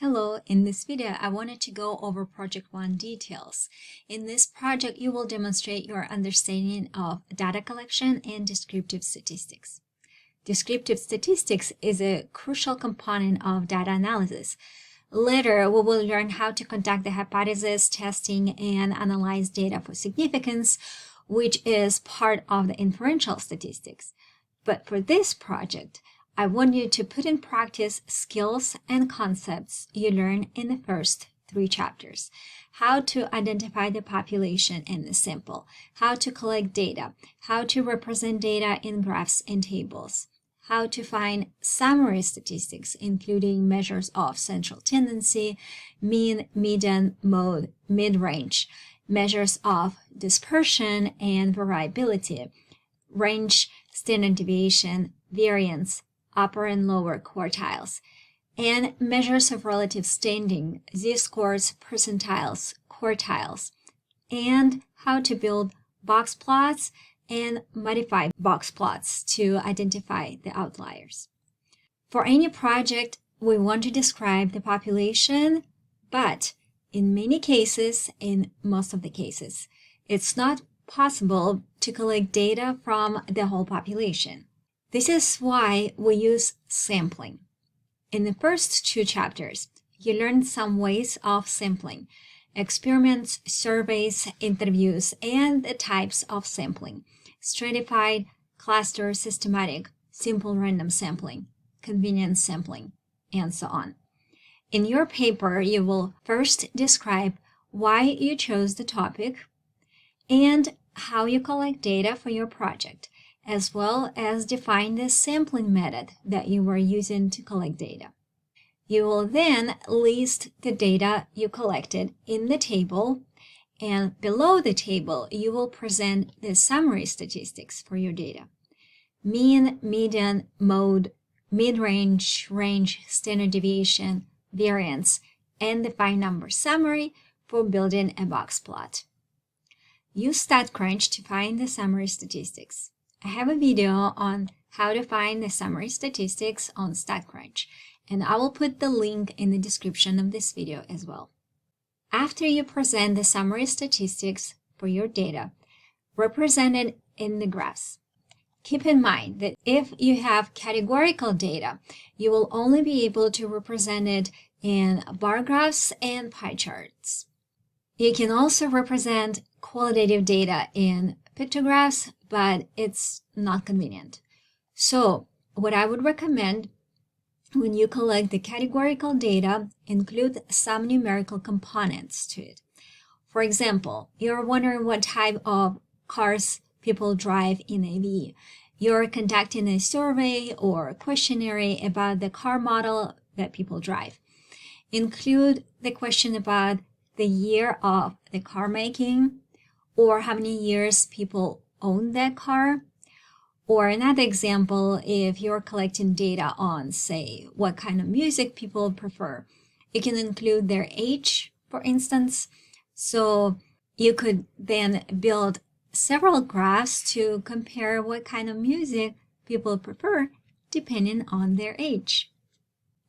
Hello, in this video, I wanted to go over Project 1 details. In this project, you will demonstrate your understanding of data collection and descriptive statistics. Descriptive statistics is a crucial component of data analysis. Later, we will learn how to conduct the hypothesis testing and analyze data for significance, which is part of the inferential statistics. But for this project, I want you to put in practice skills and concepts you learned in the first 3 chapters. How to identify the population and the sample, how to collect data, how to represent data in graphs and tables, how to find summary statistics, including measures of central tendency, mean, median, mode, mid-range, measures of dispersion and variability, range, standard deviation, variance, upper and lower quartiles, and measures of relative standing, z-scores, percentiles, quartiles, and how to build box plots and modify box plots to identify the outliers. For any project, we want to describe the population, but in many cases, in most of the cases, it's not possible to collect data from the whole population. This is why we use sampling. In the first 2 chapters, you learned some ways of sampling, experiments, surveys, interviews, and the types of sampling: stratified, cluster, systematic, simple random sampling, convenience sampling, and so on. In your paper, you will first describe why you chose the topic and how you collect data for your project, as well as define the sampling method that you were using to collect data. You will then list the data you collected in the table, and below the table, you will present the summary statistics for your data: mean, median, mode, mid-range, range, standard deviation, variance, and the find number summary for building a box plot. Use StatCrunch to find the summary statistics. I have a video on how to find the summary statistics on StatCrunch, and I will put the link in the description of this video as well. After you present the summary statistics for your data, represent it in the graphs. Keep in mind that if you have categorical data, you will only be able to represent it in bar graphs and pie charts. You can also represent qualitative data in pictographs, but it's not convenient. So what I would recommend when you collect the categorical data, include some numerical components to it. For example, you're wondering what type of cars people drive in AV. You're conducting a survey or a questionnaire about the car model that people drive. Include the question about the year of the car making, or how many years people own that car. Or another example, if you're collecting data on, say, what kind of music people prefer, you can include their age, for instance. So you could then build several graphs to compare what kind of music people prefer depending on their age.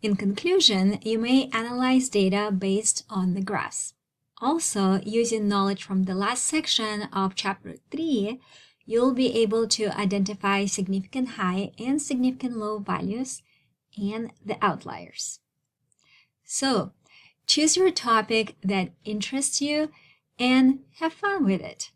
In conclusion, you may analyze data based on the graphs. Also, using knowledge from the last section of Chapter 3, you'll be able to identify significant high and significant low values and the outliers. So, choose your topic that interests you and have fun with it.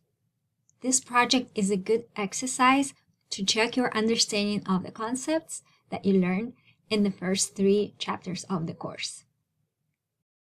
This project is a good exercise to check your understanding of the concepts that you learned in the first 3 chapters of the course.